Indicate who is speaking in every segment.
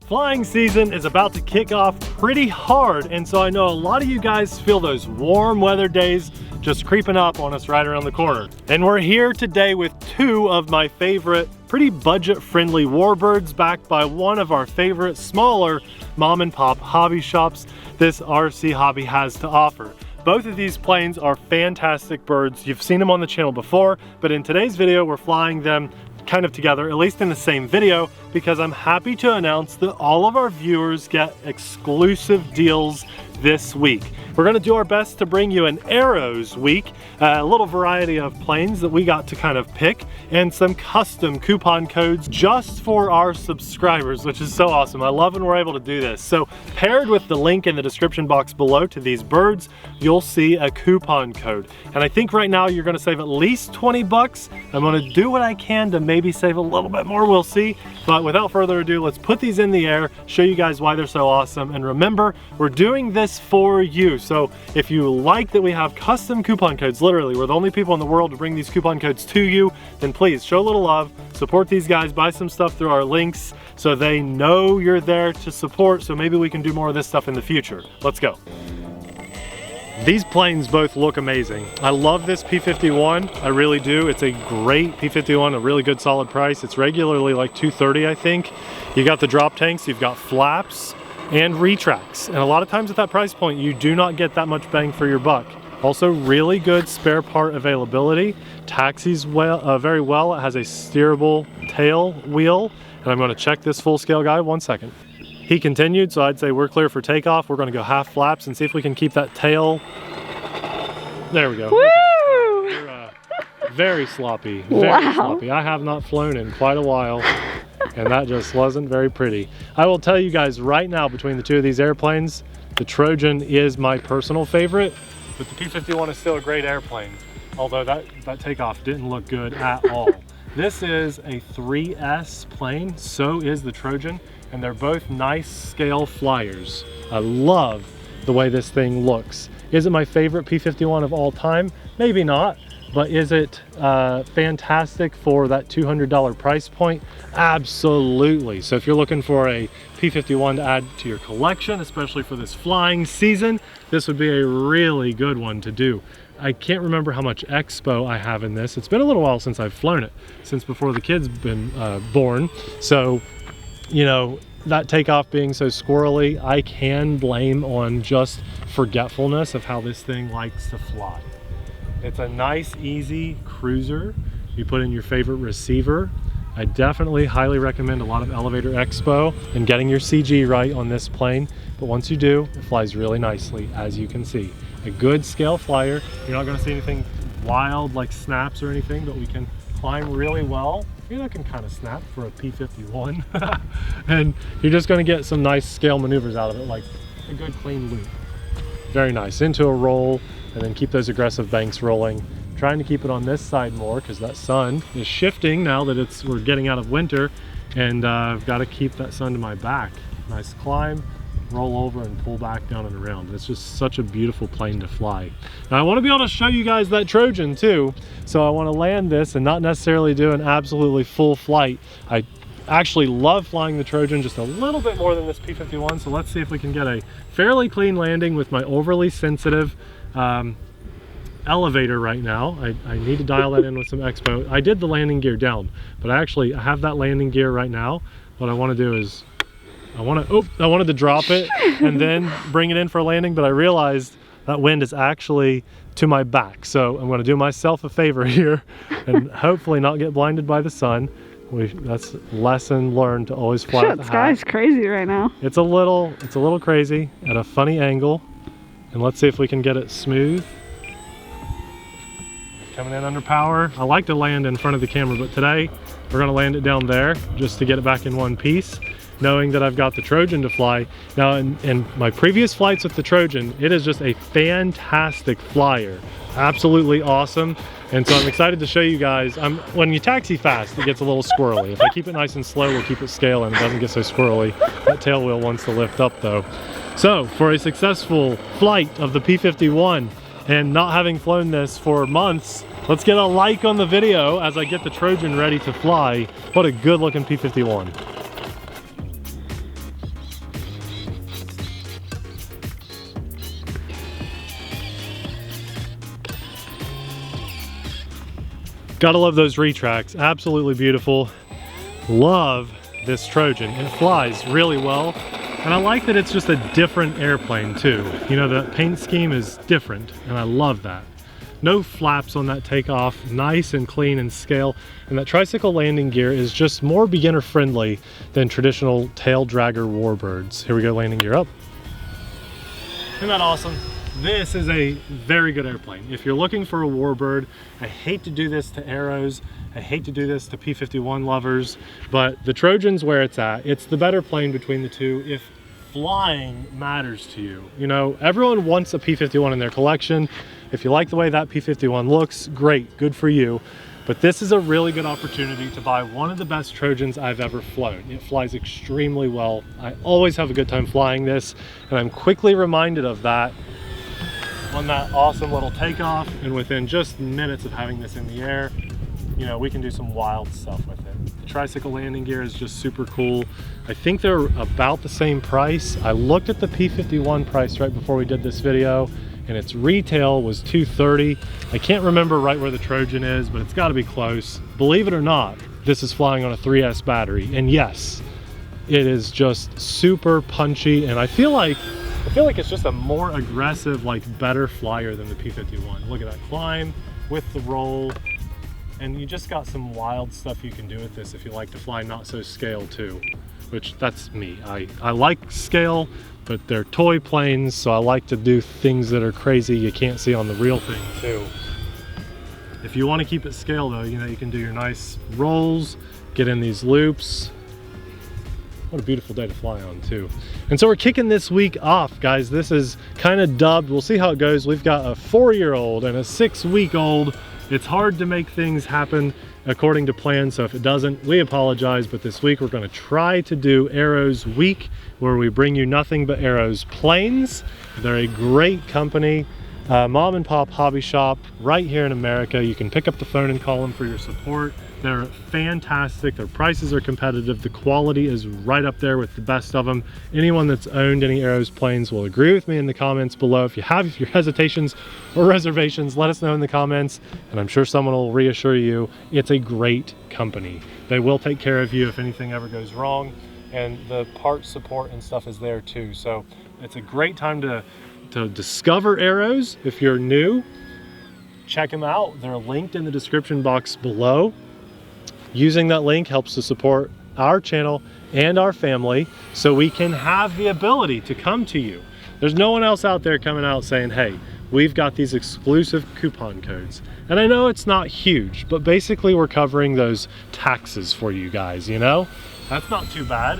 Speaker 1: Flying season is about to kick off pretty hard, and so I know a lot of you guys feel those warm weather days just creeping up on us right around the corner. And we're here today with two of my favorite, pretty budget-friendly Warbirds backed by one of our favorite smaller mom and pop hobby shops this RC hobby has to offer. Both of these planes are fantastic birds. You've seen them on the channel before, but in today's video, we're flying them kind of together, at least in the same video, because I'm happy to announce that all of our viewers get exclusive deals this week. We're gonna do our best to bring you an Arrows week, a little variety of planes that we got to kind of pick, and some custom coupon codes just for our subscribers, which is so awesome. I love when we're able to do this. So paired with the link in the description box below to these birds, you'll see a coupon code. And I think right now you're gonna save at least 20 bucks. I'm gonna do what I can to maybe save a little bit more, we'll see. But without further ado, let's put these in the air, show you guys why they're so awesome. And remember, we're doing this for you. So if you like that we have custom coupon codes, literally, we're the only people in the world to bring these coupon codes to you, then please show a little love, support these guys, buy some stuff through our links so they know you're there to support, so maybe we can do more of this stuff in the future. Let's go. These planes both look amazing. I love this P51, I really do. It's a great P51, a really good solid price. It's regularly like $230, I think. You got the drop tanks, you've got flaps, and retracts. And a lot of times at that price point, you do not get that much bang for your buck. Also, really good spare part availability. Taxis very well. It has a steerable tail wheel. And I'm gonna check this full scale guy, 1 second. He continued, so I'd say we're clear for takeoff. We're gonna go half flaps and see if we can keep that tail. There we go.
Speaker 2: Woo!
Speaker 1: Okay. We're, very sloppy, very sloppy. I have not flown in quite a while, and that just wasn't very pretty. I will tell you guys right now, between the two of these airplanes, the Trojan is my personal favorite, but the P51 is still a great airplane, although that takeoff didn't look good at all. This is a 3S plane, so is the Trojan, and they're both nice scale flyers. I love the way this thing looks. Is it my favorite P51 of all time? Maybe not. But is it fantastic for that $200 price point? Absolutely. So if you're looking for a P51 to add to your collection, especially for this flying season, this would be a really good one to do. I can't remember how much expo I have in this. It's been a little while since I've flown it, since before the kid's been born. So, you know, that takeoff being so squirrely, I can blame on just forgetfulness of how this thing likes to fly. It's a nice, easy cruiser. You put in your favorite receiver. I definitely highly recommend a lot of elevator expo and getting your CG right on this plane. But once you do, it flies really nicely, as you can see. A good scale flyer. You're not gonna see anything wild like snaps or anything, but we can climb really well. You know, can kind of snap for a P51. And you're just gonna get some nice scale maneuvers out of it, like a good clean loop. Very nice, into a roll, and then keep those aggressive banks rolling. Trying to keep it on this side more because that sun is shifting now that we're getting out of winter, and I've got to keep that sun to my back. Nice climb, roll over and pull back down and around. It's just such a beautiful plane to fly. Now I want to be able to show you guys that Trojan too, so I want to land this and not necessarily do an absolutely full flight. I actually love flying the Trojan just a little bit more than this P51, so let's see if we can get a fairly clean landing with my overly sensitive elevator right now. I need to dial that in with some expo. I did the landing gear down, but I have that landing gear right now. What I want to do is I wanted to drop it and then bring it in for a landing, but I realized that wind is actually to my back. So I'm going to do myself a favor here and hopefully not get blinded by the sun. That's lesson learned, to always fly at the
Speaker 2: hat. Sky's crazy right now.
Speaker 1: It's a little crazy at a funny angle, and let's see if we can get it smooth. Coming in under power. I like to land in front of the camera, but today we're going to land it down there just to get it back in one piece, knowing that I've got the Trojan to fly. Now in my previous flights with the Trojan, it is just a fantastic flyer. Absolutely awesome. And so I'm excited to show you guys. When you taxi fast, it gets a little squirrely. If I keep it nice and slow, we'll keep it scale and it doesn't get so squirrely. That tail wheel wants to lift up though. So for a successful flight of the P51 and not having flown this for months, let's get a like on the video as I get the Trojan ready to fly. What a good looking P51. Gotta love those retracts, absolutely beautiful. Love this Trojan, it flies really well. And I like that it's just a different airplane too. You know, the paint scheme is different and I love that. No flaps on that takeoff, nice and clean and scale. And that tricycle landing gear is just more beginner friendly than traditional tail dragger Warbirds. Here we go, landing gear up. Isn't that awesome? This is a very good airplane. If you're looking for a Warbird, I hate to do this to arrows, I hate to do this to P51 lovers, but the Trojan's where it's at. It's the better plane between the two if flying matters to you. You know, everyone wants a P51 in their collection. If you like the way that P51 looks, great, good for you. But this is a really good opportunity to buy one of the best Trojans I've ever flown. It flies extremely well. I always have a good time flying this, and I'm quickly reminded of that on that awesome little takeoff, and within just minutes of having this in the air, you know, we can do some wild stuff with it. The tricycle landing gear is just super cool. I think they're about the same price. I looked at the P51 price right before we did this video, and its retail was $230. I can't remember right where the Trojan is, but it's got to be close. Believe it or not, this is flying on a 3S battery, and yes, it is just super punchy, and I feel like it's just a more aggressive, like better flyer than the P51. Look at that climb with the roll. And you just got some wild stuff you can do with this if you like to fly not so scale too, which that's me. I like scale, but they're toy planes, so I like to do things that are crazy you can't see on the real thing too. If you want to keep it scale though, you know, you can do your nice rolls, get in these loops. What a beautiful day to fly on too. And so we're kicking this week off, guys. This is kind of dubbed. We'll see how it goes. We've got a 4-year-old and a 6-week-old. It's hard to make things happen according to plan, so if it doesn't, we apologize, but this week we're going to try to do Arrows Week, where we bring you nothing but Arrows planes. They're a great company, mom and pop hobby shop right here in America. You can pick up the phone and call them for your support. They're fantastic, their prices are competitive, the quality is right up there with the best of them. Anyone that's owned any Arrows planes will agree with me in the comments below. If you have your hesitations or reservations, let us know in the comments, and I'm sure someone will reassure you it's a great company. They will take care of you if anything ever goes wrong, and the part support and stuff is there too. So it's a great time to discover Arrows. If you're new, check them out. They're linked in the description box below. Using that link helps to support our channel and our family so we can have the ability to come to you. There's no one else out there coming out saying, hey, we've got these exclusive coupon codes. And I know it's not huge, but basically we're covering those taxes for you guys, you know? That's not too bad.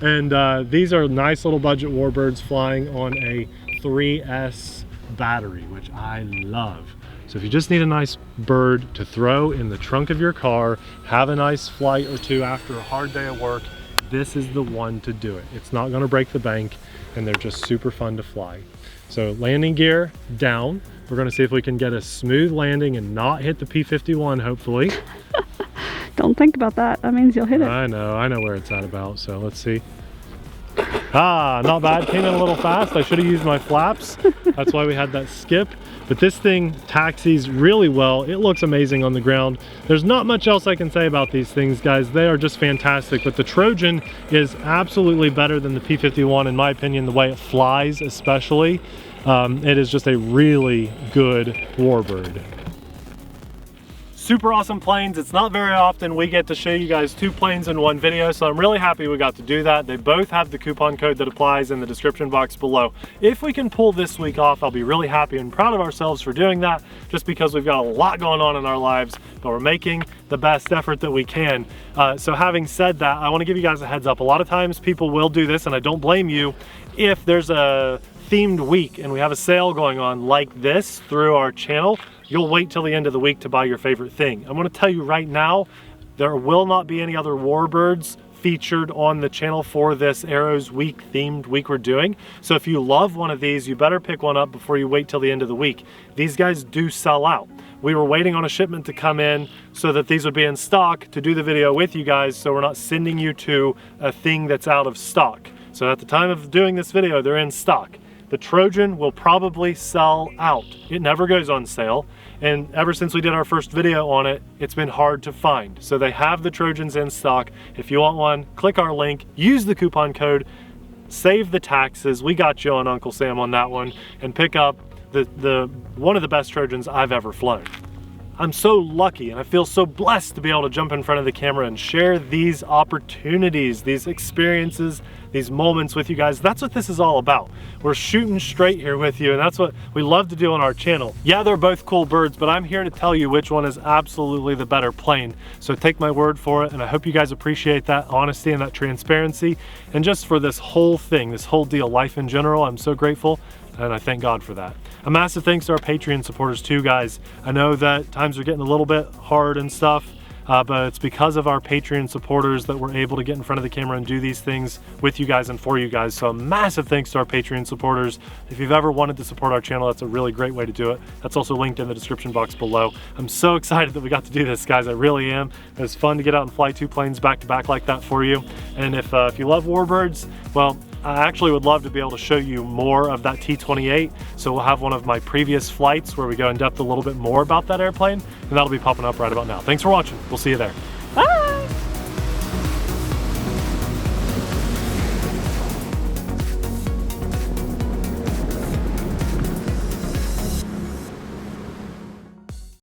Speaker 1: And these are nice little budget Warbirds flying on a 3S battery, which I love. So if you just need a nice bird to throw in the trunk of your car, have a nice flight or two after a hard day of work, this is the one to do it. It's not gonna break the bank, and they're just super fun to fly. So landing gear down. We're gonna see if we can get a smooth landing and not hit the P51, hopefully.
Speaker 2: Don't think about that. That means you'll hit it.
Speaker 1: I know where it's at about, so let's see. Ah, not bad, came in a little fast. I should have used my flaps. That's why we had that skip. But this thing taxis really well. It looks amazing on the ground. There's not much else I can say about these things, guys. They are just fantastic. But the Trojan is absolutely better than the P51, in my opinion, the way it flies especially. It is just a really good Warbird. Super awesome planes. It's not very often we get to show you guys two planes in one video, so I'm really happy we got to do that. They both have the coupon code that applies in the description box below. If we can pull this week off, I'll be really happy and proud of ourselves for doing that, just because we've got a lot going on in our lives, but we're making the best effort that we can. So having said that, I want to give you guys a heads up. A lot of times people will do this, and I don't blame you. If there's a themed week and we have a sale going on like this through our channel, you'll wait till the end of the week to buy your favorite thing. I'm going to tell you right now, there will not be any other Warbirds featured on the channel for this Arrows Week themed week we're doing. So if you love one of these, you better pick one up before you wait till the end of the week. These guys do sell out. We were waiting on a shipment to come in so that these would be in stock to do the video with you guys, so we're not sending you to a thing that's out of stock. So at the time of doing this video, they're in stock. The Trojan will probably sell out. It never goes on sale. And ever since we did our first video on it, it's been hard to find. So they have the Trojans in stock. If you want one, click our link, use the coupon code, save the taxes. We got you on Uncle Sam on that one, and pick up the one of the best Trojans I've ever flown. I'm so lucky and I feel so blessed to be able to jump in front of the camera and share these opportunities, these experiences, these moments with you guys. That's what this is all about. We're shooting straight here with you, and that's what we love to do on our channel. Yeah, they're both cool birds, but I'm here to tell you which one is absolutely the better plane. So take my word for it, and I hope you guys appreciate that honesty and that transparency. And just for this whole thing, this whole deal, life in general, I'm so grateful, and I thank God for that. A massive thanks to our Patreon supporters too, guys. I know that times are getting a little bit hard and stuff, but it's because of our Patreon supporters that we're able to get in front of the camera and do these things with you guys and for you guys. So a massive thanks to our Patreon supporters. If you've ever wanted to support our channel, that's a really great way to do it. That's also linked in the description box below. I'm so excited that we got to do this, guys. I really am. It was fun to get out and fly 2 planes back to back like that for you. And if you love Warbirds, well, I actually would love to be able to show you more of that T28. So we'll have one of my previous flights where we go in depth a little bit more about that airplane, and that'll be popping up right about now. Thanks for watching. We'll see you there.
Speaker 2: Bye.